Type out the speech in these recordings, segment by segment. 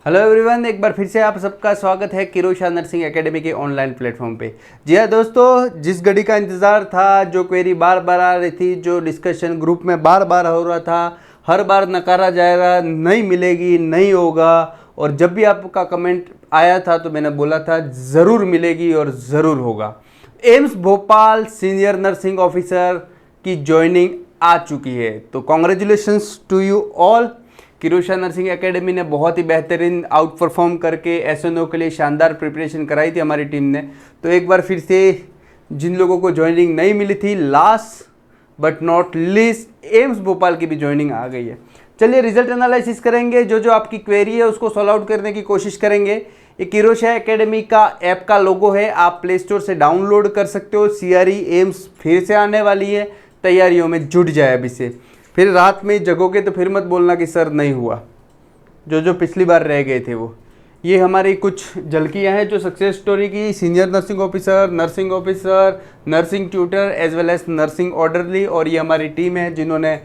Hello everyone, एक बार फिर से आप सबका स्वागत है किरोशा नर्सिंग एकेडमी के ऑनलाइन प्लेटफॉर्म पे। जी हाँ दोस्तों, जिस घड़ी का इंतज़ार था, जो क्वेरी बार बार आ रही थी, जो डिस्कशन ग्रुप में बार बार हो रहा था, हर बार नकारा जाएगा, नहीं मिलेगी, नहीं होगा, और जब भी आपका कमेंट आया था तो मैंने बोला था ज़रूर मिलेगी और ज़रूर होगा। AIIMS Bhopal senior nursing officer की ज्वाइनिंग आ चुकी है, तो congratulations to you all. Kirosha nursing academy ने बहुत ही बेहतरीन आउट परफॉर्म करके एसएनओ के लिए शानदार प्रिपरेशन कराई थी हमारी टीम ने। तो एक बार फिर से जिन लोगों को ज्वाइनिंग नहीं मिली थी, last but not least AIIMS Bhopal की भी ज्वाइनिंग आ गई है। चलिए रिजल्ट एनालिसिस करेंगे, जो आपकी क्वेरी है उसको सॉल्व आउट करने की कोशिश करेंगे। ये किरोशा एकेडमी का ऐप का लोगो है, आप प्ले स्टोर से डाउनलोड कर सकते हो। सीआरई एम्स फिर से आने वाली है, तैयारियों में जुट जाए अभी से। फिर रात में जगोगे तो फिर मत बोलना कि सर नहीं हुआ, जो पिछली बार रह गए थे वो। ये हमारी कुछ झलकियाँ हैं जो सक्सेस स्टोरी की। Senior nursing officer, nursing tutor as well as nursing orderly, और ये हमारी टीम है जिन्होंने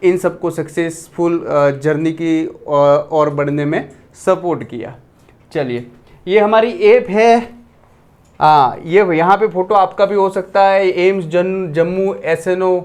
इन सबको सक्सेसफुल जर्नी की और बढ़ने में सपोर्ट किया। चलिए, ये हमारी ऐप है। हाँ, ये यहाँ पे फ़ोटो आपका भी हो सकता है। एम्स जम्मू एसएनओ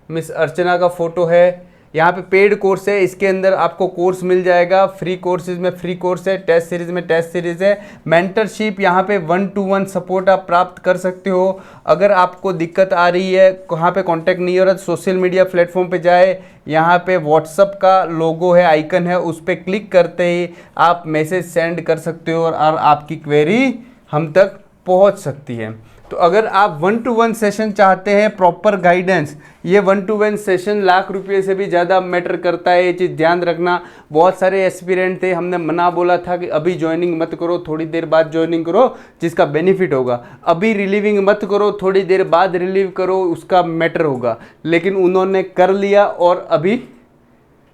मिस अर्चना का फ़ोटो है। यहाँ पे पेड कोर्स है, इसके अंदर आपको कोर्स मिल जाएगा। फ्री कोर्सेज में फ्री कोर्स है, टेस्ट सीरीज़ में टेस्ट सीरीज़ है। मेंटरशिप यहाँ पे 1-to-1 सपोर्ट आप प्राप्त कर सकते हो। अगर आपको दिक्कत आ रही है, कहाँ पे कांटेक्ट नहीं हो रहा, सोशल मीडिया प्लेटफॉर्म पे जाए, यहाँ पे व्हाट्सअप का लोगो है, आइकन है, उस पर क्लिक करते ही आप मैसेज सेंड कर सकते हो और आपकी क्वेरी हम तक पहुँच सकती है। तो अगर आप 1-to-1 सेशन चाहते हैं, प्रॉपर गाइडेंस, ये 1-to-1 सेशन लाख रुपये से भी ज़्यादा मैटर करता है, ये चीज़ ध्यान रखना। बहुत सारे एस्पिरेंट थे, हमने मना बोला था कि अभी ज्वाइनिंग मत करो, थोड़ी देर बाद ज्वाइनिंग करो जिसका बेनिफिट होगा। अभी रिलीविंग मत करो, थोड़ी देर बाद रिलीव करो, उसका मैटर होगा। लेकिन उन्होंने कर लिया और अभी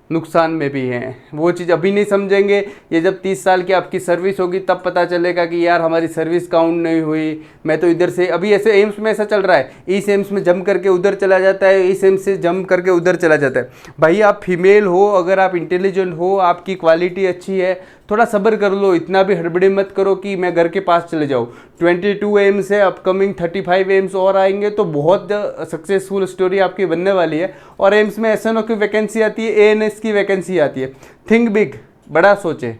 नुकसान में भी हैं। वो चीज़ अभी नहीं समझेंगे, ये जब 30 साल की आपकी सर्विस होगी तब पता चलेगा कि यार हमारी सर्विस काउंट नहीं हुई। मैं तो इधर से, अभी ऐसे एम्स में ऐसा चल रहा है, इस एम्स में जम करके उधर चला जाता है, इस एम्स से जम करके उधर चला जाता है। भाई आप फीमेल हो, अगर आप इंटेलिजेंट हो, आपकी क्वालिटी अच्छी है, थोड़ा सब्र कर लो, इतना भी हड़बड़ी मत करो कि मैं घर के पास चले जाऊँ। 22 एम्स है, अपकमिंग 35 एम्स और आएंगे, तो बहुत सक्सेसफुल स्टोरी आपकी बनने वाली है। और एम्स में एसएनओ की वैकेंसी आती है, एएनएस की वैकेंसी आती है। थिंक बिग, बड़ा सोचे,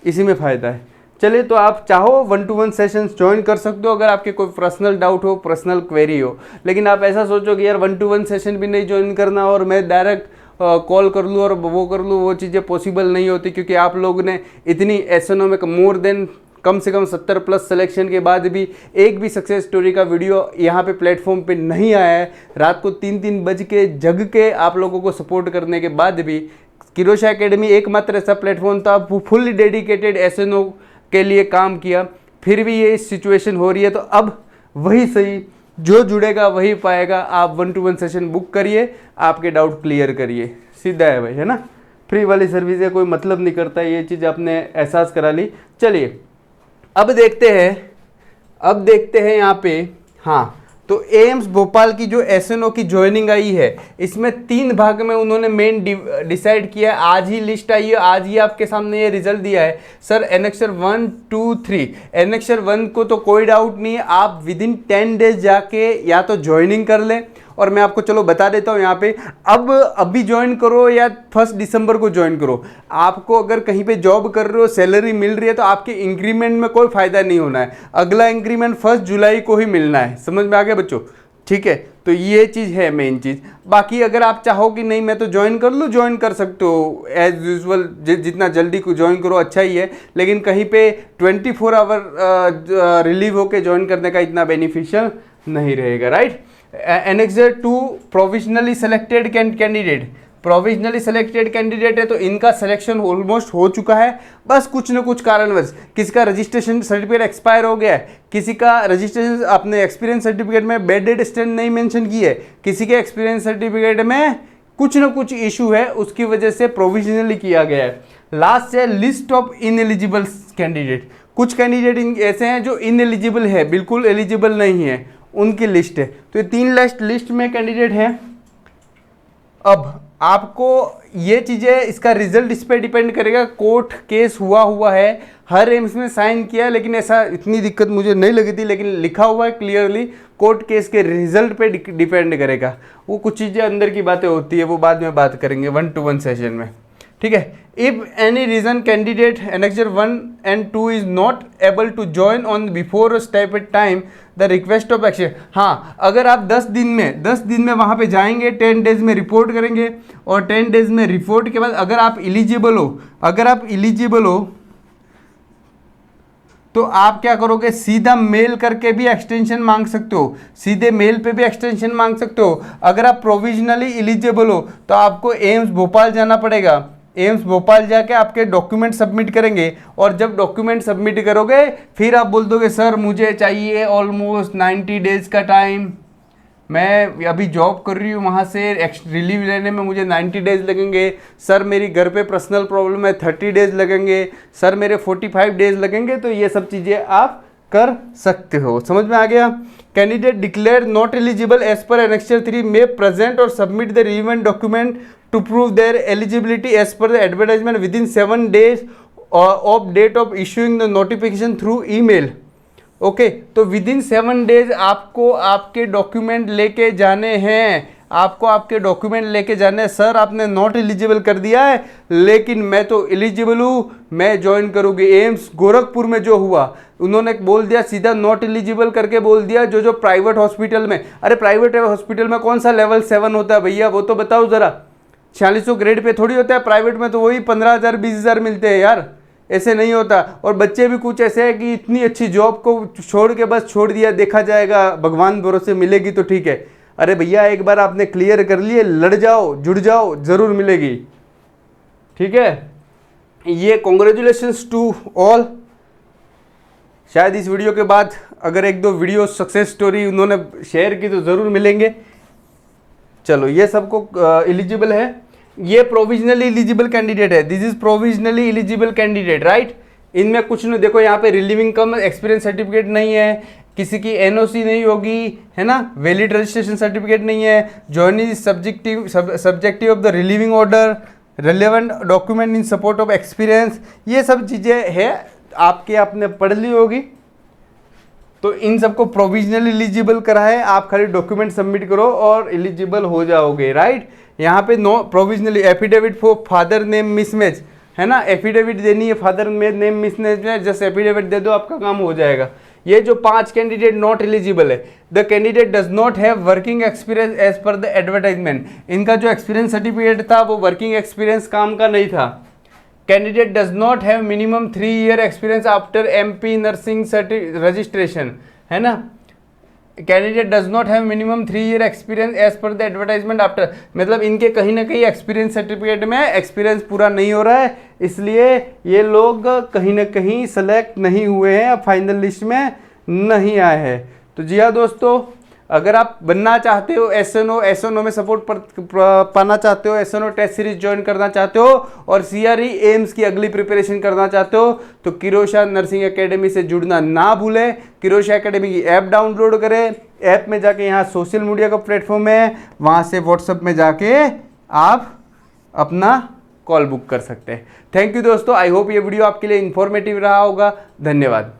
इसी में फ़ायदा है। चलिए, तो आप चाहो 1-to-1 सेशंस ज्वाइन कर सकते हो अगर आपके कोई पर्सनल डाउट हो, पर्सनल क्वेरी हो। लेकिन आप ऐसा सोचो कि यार 1-to-1 सेशन भी नहीं ज्वाइन करना और मैं डायरेक्ट कॉल कर लूँ और वो कर लूँ, वो चीज़ें पॉसिबल नहीं होती, क्योंकि आप लोग ने इतनी एसएनओ में मोर देन कम से कम 70+ सिलेक्शन के बाद भी एक भी सक्सेस स्टोरी का वीडियो यहाँ पे प्लेटफॉर्म पे नहीं आया है। रात को 3-3 बज के जग के आप लोगों को सपोर्ट करने के बाद भी किरोशा एकेडमी एकमात्र ऐसा प्लेटफॉर्म था फुल्ली डेडिकेटेड एसएनओ के लिए काम किया, फिर भी ये सिचुएशन हो रही है। तो अब वही सही, जो जुड़ेगा वही पाएगा। आप 1-to-1 सेशन बुक करिए, आपके डाउट क्लियर करिए, सीधा है भाई, है ना। फ्री वाली सर्विस है, कोई मतलब नहीं करता, ये चीज़ आपने एहसास करा ली। चलिए अब देखते हैं यहाँ पे। हाँ, तो एम्स भोपाल की जो एसएनओ की ज्वाइनिंग आई है, इसमें 3 भाग में उन्होंने मेन डिसाइड किया है। आज ही लिस्ट आई है, आज ही आपके सामने ये रिजल्ट दिया है। सर एनेक्सर 1, 2, 3, एनेक्सर 1 को तो कोई डाउट नहीं है, आप विदिन 10 डेज जाके या तो ज्वाइनिंग कर लें, और मैं आपको चलो बता देता हूँ यहाँ पे, अब अभी ज्वाइन करो या 1 दिसंबर को ज्वाइन करो। आपको अगर कहीं पे जॉब कर रहे हो, सैलरी मिल रही है, तो आपके इंक्रीमेंट में कोई फायदा नहीं होना है। अगला इंक्रीमेंट 1 जुलाई को ही मिलना है। समझ में आ गया बच्चों? ठीक है, तो ये चीज़ है मेन चीज़। बाकी अगर आप चाहो कि नहीं मैं तो ज्वाइन कर लूँ, ज्वाइन कर सकते हो एज यूजुअल, जितना जल्दी को ज्वाइन करो अच्छा ही है। लेकिन कहीं पे 24 आवर रिलीव होके ज्वाइन करने का इतना बेनिफिशियल नहीं रहेगा, right. Annexure 2 provisionally selected candidate, provisionally selected candidate है, तो इनका सिलेक्शन ऑलमोस्ट हो चुका है। बस कुछ न कुछ कारणवश किसी का रजिस्ट्रेशन सर्टिफिकेट एक्सपायर हो गया है, किसी का रजिस्ट्रेशन अपने एक्सपीरियंस सर्टिफिकेट में बेडेड स्टैंड नहीं मेंशन की है, किसी के एक्सपीरियंस सर्टिफिकेट में कुछ न कुछ इशू है, उसकी वजह से प्रोविजनली किया गया है। लास्ट है लिस्ट ऑफ इनएलिजिबल कैंडिडेट। कुछ कैंडिडेट ऐसे हैं जो इनएलिजिबल है, बिल्कुल एलिजिबल नहीं है, उनकी लिस्ट है। तो ये 3 लिस्ट में कैंडिडेट हैं। अब आपको ये चीज़ें, इसका रिजल्ट इस पर डिपेंड करेगा। कोर्ट केस हुआ है, हर एम्स में साइन किया है, लेकिन ऐसा इतनी दिक्कत मुझे नहीं लगी थी, लेकिन लिखा हुआ है क्लियरली कोर्ट केस के रिजल्ट पे डिपेंड करेगा। वो कुछ चीज़ें अंदर की बातें होती है, वो बाद में बात करेंगे 1-to-1 सेशन में, ठीक है। If any reason candidate annexure 1 and 2 is not able to join on before step at time the request of action. हाँ, अगर आप 10 दिन में वहाँ पे जाएंगे, 10 डेज में रिपोर्ट करेंगे, और 10 डेज में रिपोर्ट के बाद अगर आप इलिजिबल हो तो आप क्या करोगे, सीधा मेल करके भी एक्सटेंशन मांग सकते हो, सीधे मेल पे भी एक्सटेंशन मांग सकते हो। अगर आप प्रोविजनली इलिजिबल हो तो आपको एम्स भोपाल जाना पड़ेगा, एम्स भोपाल जाके आपके डॉक्यूमेंट सबमिट करेंगे, और जब डॉक्यूमेंट सबमिट करोगे फिर आप बोल दोगे सर मुझे चाहिए ऑलमोस्ट 90 डेज का टाइम, मैं अभी जॉब कर रही हूँ, वहाँ से रिलीव लेने में मुझे 90 डेज लगेंगे, सर मेरी घर पे पर्सनल प्रॉब्लम है 30 डेज लगेंगे, सर मेरे 45 डेज लगेंगे। तो ये सब चीज़ें आप कर सकते हो। समझ में आ गया। Candidate declare not eligible as per annexure 3 में प्रेजेंट और submit the relevant document to prove their eligibility as per the advertisement with in 7 days of date of issuing the notification through email. Okay, तो with in 7 days आपको आपके document लेके जाने हैं, sir आपने not eligible कर दिया है, लेकिन मैं तो एलिजिबल हूँ, मैं ज्वाइन करूँगी। एम्स गोरखपुर में जो हुआ, उन्होंने बोल दिया सीधा नॉट एलिजिबल करके बोल दिया। जो प्राइवेट हॉस्पिटल में, अरे प्राइवेट हॉस्पिटल में कौन सा लेवल 7 होता है भैया, वो तो बताओ ज़रा। 4600 ग्रेड पे थोड़ी होता है, प्राइवेट में तो वही 15,000 20,000 मिलते हैं यार, ऐसे नहीं होता। और बच्चे भी कुछ ऐसे हैं कि इतनी अच्छी जॉब को छोड़ के बस छोड़ दिया, देखा जाएगा भगवान भरोसे मिलेगी तो ठीक है। अरे भैया एक बार आपने क्लियर कर लिए, लड़ जाओ, जुड़ जाओ, जरूर मिलेगी, ठीक है। ये कॉन्ग्रेचुलेशंस टू ऑल। शायद इस वीडियो के बाद अगर 1-2 वीडियो सक्सेस स्टोरी उन्होंने शेयर की तो ज़रूर मिलेंगे। चलो, ये सबको एलिजिबल है। ये प्रोविजनली एलिजिबल कैंडिडेट है, this is provisionally eligible candidate, right. इनमें कुछ नहीं, देखो यहाँ पे रिलीविंग कम एक्सपीरियंस सर्टिफिकेट नहीं है, किसी की एनओसी नहीं होगी, है ना, वैलिड रजिस्ट्रेशन सर्टिफिकेट नहीं है, joining subjective of the relieving order, relevant document in support of experience, ये सब चीज़ें है आपके, आपने पढ़ ली होगी। तो इन सबको प्रोविजनली एलिजिबल करा है, आप खाली डॉक्यूमेंट सबमिट करो और एलिजिबल हो जाओगे, राइट। यहाँ पे no provisionally affidavit for father name mismatch, है ना, एफिडेविट देनी है फादर नेम मिसमैच में, जस्ट एफिडेविट दे दो, आपका काम हो जाएगा। ये जो 5 कैंडिडेट नॉट एलिजिबल है, the candidate does not have working experience as per the advertisement. इनका जो एक्सपीरियंस सर्टिफिकेट था वो वर्किंग एक्सपीरियंस काम का नहीं था। Candidate does not have minimum 3 year experience after MP nursing registration, है ना। Candidate does not have minimum 3 year experience as per the advertisement after, मतलब इनके कहीं ना कहीं एक्सपीरियंस सर्टिफिकेट में एक्सपीरियंस पूरा नहीं हो रहा है, इसलिए ये लोग कहीं ना कहीं सेलेक्ट नहीं हुए हैं, फाइनल लिस्ट में नहीं आए हैं। तो जी हाँ दोस्तों, अगर आप बनना चाहते हो एसएनओ में सपोर्ट पाना चाहते हो, एसएनओ टेस्ट सीरीज ज्वाइन करना चाहते हो और सीआरई एम्स की अगली प्रिपरेशन करना चाहते हो, तो किरोशा नर्सिंग एकेडमी से जुड़ना ना भूलें। किरोशा एकेडमी की ऐप डाउनलोड करें, ऐप में जाके यहाँ सोशल मीडिया का प्लेटफॉर्म है, वहाँ से व्हाट्सएप में जाके आप अपना कॉल बुक कर सकते हैं। थैंक यू दोस्तों, आई होप ये वीडियो आपके लिए इन्फॉर्मेटिव रहा होगा। धन्यवाद।